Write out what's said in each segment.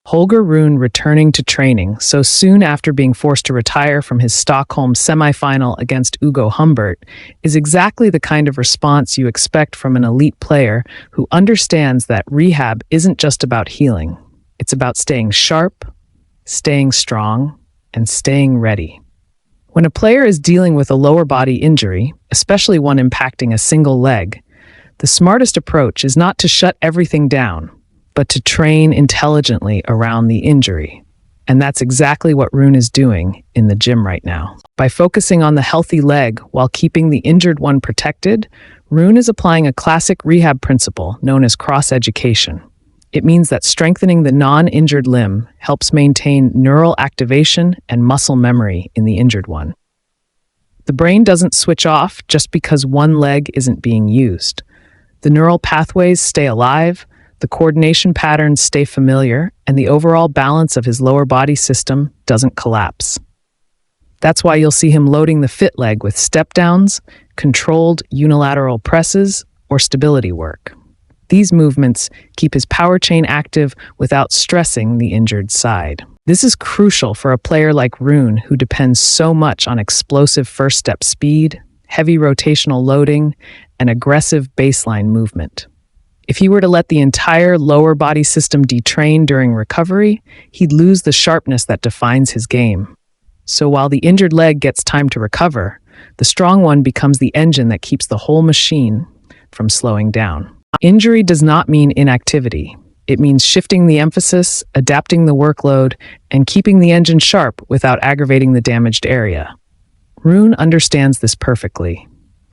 Holger Rune returning to training so soon after being forced to retire from his Stockholm semifinal against Ugo Humbert is exactly the kind of response you expect from an elite player who understands that rehab isn't just about healing. It's about staying sharp, staying strong, and staying ready. When a player is dealing with a lower body injury, especially one impacting a single leg, the smartest approach is not to shut everything down, but to train intelligently around the injury. And that's exactly what Rune is doing in the gym right now. By focusing on the healthy leg while keeping the injured one protected, Rune is applying a classic rehab principle known as cross-education. It means that strengthening the non-injured limb helps maintain neural activation and muscle memory in the injured one. The brain doesn't switch off just because one leg isn't being used. The neural pathways stay alive, the coordination patterns stay familiar, and the overall balance of his lower body system doesn't collapse. That's why you'll see him loading the fit leg with step-downs, controlled unilateral presses, or stability work. These movements keep his power chain active without stressing the injured side. This is crucial for a player like Rune, who depends so much on explosive first-step speed, heavy rotational loading, and aggressive baseline movement. If he were to let the entire lower body system detrain during recovery, he'd lose the sharpness that defines his game. So while the injured leg gets time to recover, the strong one becomes the engine that keeps the whole machine from slowing down. Injury does not mean inactivity. It means shifting the emphasis, adapting the workload, and keeping the engine sharp without aggravating the damaged area. Rune understands this perfectly.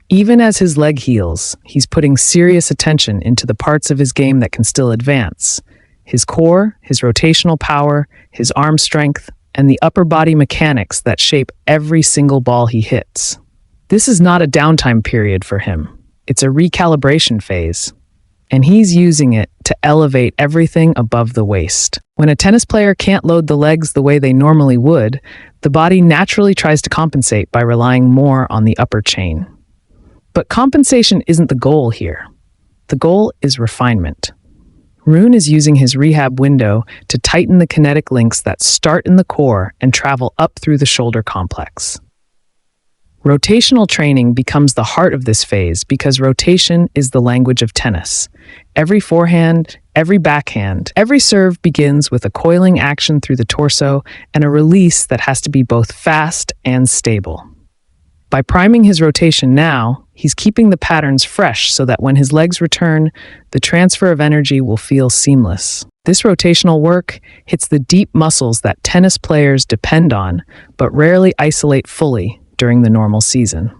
Even as his leg heals, he's putting serious attention into the parts of his game that can still advance. His core, his rotational power, his arm strength, and the upper body mechanics that shape every single ball he hits. This is not a downtime period for him. It's a recalibration phase. And he's using it to elevate everything above the waist. When a tennis player can't load the legs the way they normally would, the body naturally tries to compensate by relying more on the upper chain. But compensation isn't the goal here. The goal is refinement. Rune is using his rehab window to tighten the kinetic links that start in the core and travel up through the shoulder complex. Rotational training becomes the heart of this phase because rotation is the language of tennis. Every forehand, every backhand, every serve begins with a coiling action through the torso and a release that has to be both fast and stable. By priming his rotation now, he's keeping the patterns fresh so that when his legs return, the transfer of energy will feel seamless. This rotational work hits the deep muscles that tennis players depend on, but rarely isolate fully during the normal season.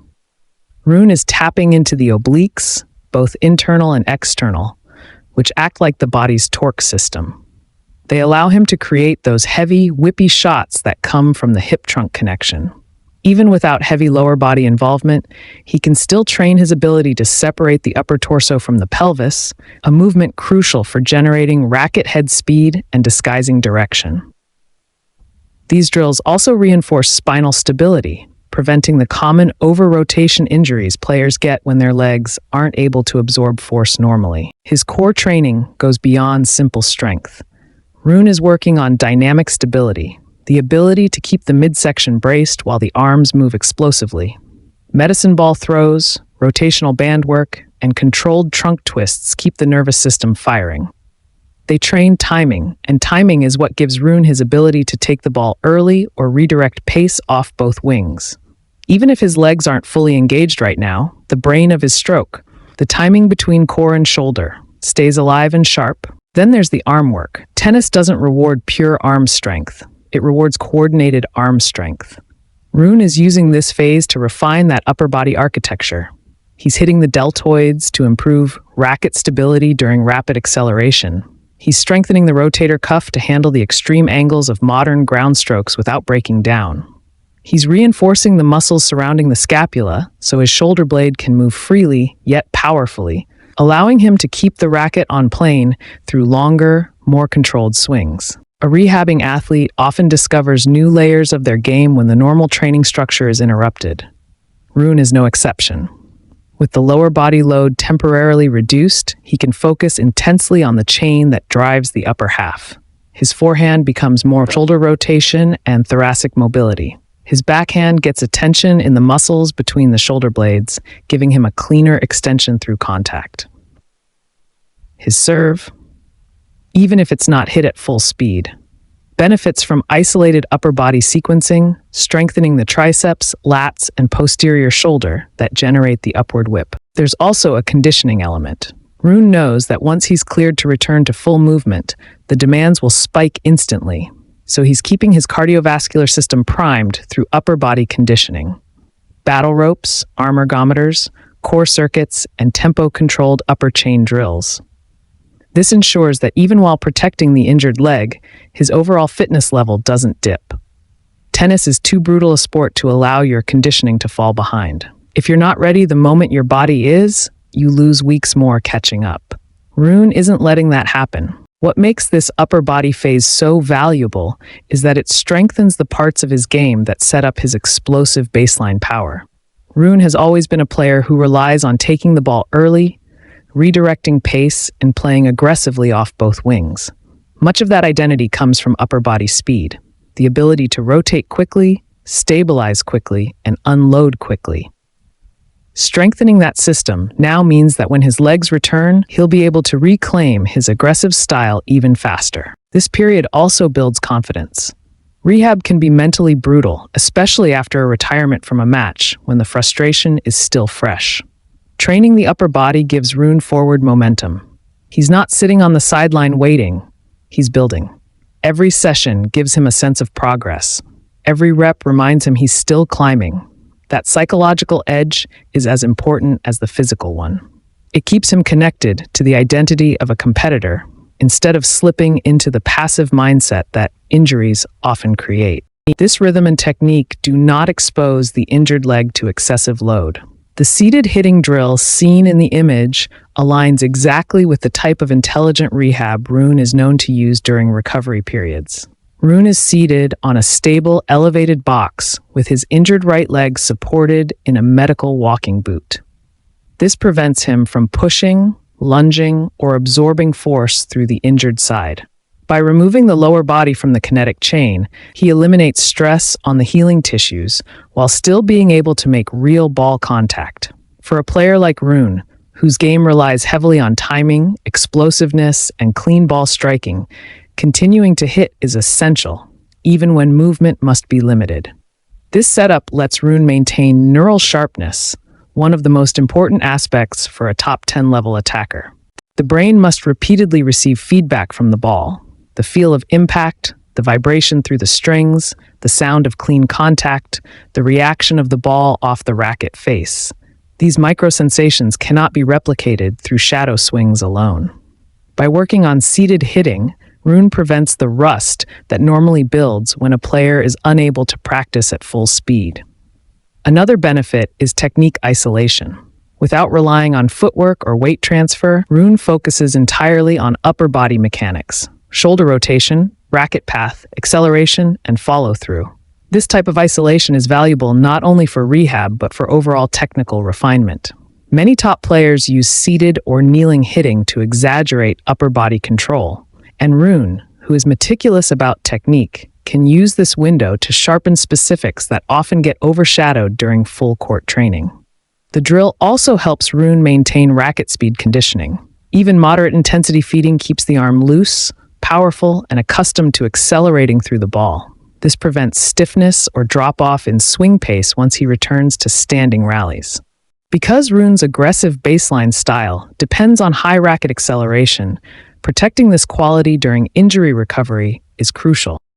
Rune is tapping into the obliques, both internal and external, which act like the body's torque system. They allow him to create those heavy, whippy shots that come from the hip-trunk connection. Even without heavy lower body involvement, he can still train his ability to separate the upper torso from the pelvis, a movement crucial for generating racket head speed and disguising direction. These drills also reinforce spinal stability, preventing the common over-rotation injuries players get when their legs aren't able to absorb force normally. His core training goes beyond simple strength. Rune is working on dynamic stability, the ability to keep the midsection braced while the arms move explosively. Medicine ball throws, rotational band work, and controlled trunk twists keep the nervous system firing. They train timing, and timing is what gives Rune his ability to take the ball early or redirect pace off both wings. Even if his legs aren't fully engaged right now, the brain of his stroke, the timing between core and shoulder, stays alive and sharp. Then there's the arm work. Tennis doesn't reward pure arm strength. It rewards coordinated arm strength. Rune is using this phase to refine that upper body architecture. He's hitting the deltoids to improve racket stability during rapid acceleration. He's strengthening the rotator cuff to handle the extreme angles of modern ground strokes without breaking down. He's reinforcing the muscles surrounding the scapula so his shoulder blade can move freely yet powerfully, allowing him to keep the racket on plane through longer, more controlled swings. A rehabbing athlete often discovers new layers of their game when the normal training structure is interrupted. Rune is no exception. With the lower body load temporarily reduced, he can focus intensely on the chain that drives the upper half. His forehand becomes more shoulder rotation and thoracic mobility. His backhand gets attention in the muscles between the shoulder blades, giving him a cleaner extension through contact. His serve, even if it's not hit at full speed, benefits from isolated upper body sequencing, strengthening the triceps, lats, and posterior shoulder that generate the upward whip. There's also a conditioning element. Rune knows that once he's cleared to return to full movement, the demands will spike instantly, so he's keeping his cardiovascular system primed through upper body conditioning. Battle ropes, arm ergometers, core circuits, and tempo-controlled upper chain drills. This ensures that even while protecting the injured leg, his overall fitness level doesn't dip. Tennis is too brutal a sport to allow your conditioning to fall behind. If you're not ready the moment your body is, you lose weeks more catching up. Rune isn't letting that happen. What makes this upper body phase so valuable is that it strengthens the parts of his game that set up his explosive baseline power. Rune has always been a player who relies on taking the ball early, redirecting pace, and playing aggressively off both wings. Much of that identity comes from upper body speed, the ability to rotate quickly, stabilize quickly, and unload quickly. Strengthening that system now means that when his legs return, he'll be able to reclaim his aggressive style even faster. This period also builds confidence. Rehab can be mentally brutal, especially after a retirement from a match when the frustration is still fresh. Training the upper body gives Rune forward momentum. He's not sitting on the sideline waiting, he's building. Every session gives him a sense of progress. Every rep reminds him he's still climbing. That psychological edge is as important as the physical one. It keeps him connected to the identity of a competitor instead of slipping into the passive mindset that injuries often create. This rhythm and technique do not expose the injured leg to excessive load. The seated hitting drill seen in the image aligns exactly with the type of intelligent rehab Rune is known to use during recovery periods. Rune is seated on a stable, elevated box with his injured right leg supported in a medical walking boot. This prevents him from pushing, lunging, or absorbing force through the injured side. By removing the lower body from the kinetic chain, he eliminates stress on the healing tissues while still being able to make real ball contact. For a player like Rune, whose game relies heavily on timing, explosiveness, and clean ball striking, continuing to hit is essential, even when movement must be limited. This setup lets Rune maintain neural sharpness, one of the most important aspects for a top 10 level attacker. The brain must repeatedly receive feedback from the ball. The feel of impact, the vibration through the strings, the sound of clean contact, the reaction of the ball off the racket face. These micro-sensations cannot be replicated through shadow swings alone. By working on seated hitting, Rune prevents the rust that normally builds when a player is unable to practice at full speed. Another benefit is technique isolation. Without relying on footwork or weight transfer, Rune focuses entirely on upper body mechanics, shoulder rotation, racket path, acceleration, and follow-through. This type of isolation is valuable not only for rehab but for overall technical refinement. Many top players use seated or kneeling hitting to exaggerate upper body control. And Rune, who is meticulous about technique, can use this window to sharpen specifics that often get overshadowed during full court training. The drill also helps Rune maintain racket speed conditioning. Even moderate intensity feeding keeps the arm loose, powerful, and accustomed to accelerating through the ball. This prevents stiffness or drop-off in swing pace once he returns to standing rallies. Because Rune's aggressive baseline style depends on high racket acceleration, protecting this quality during injury recovery is crucial.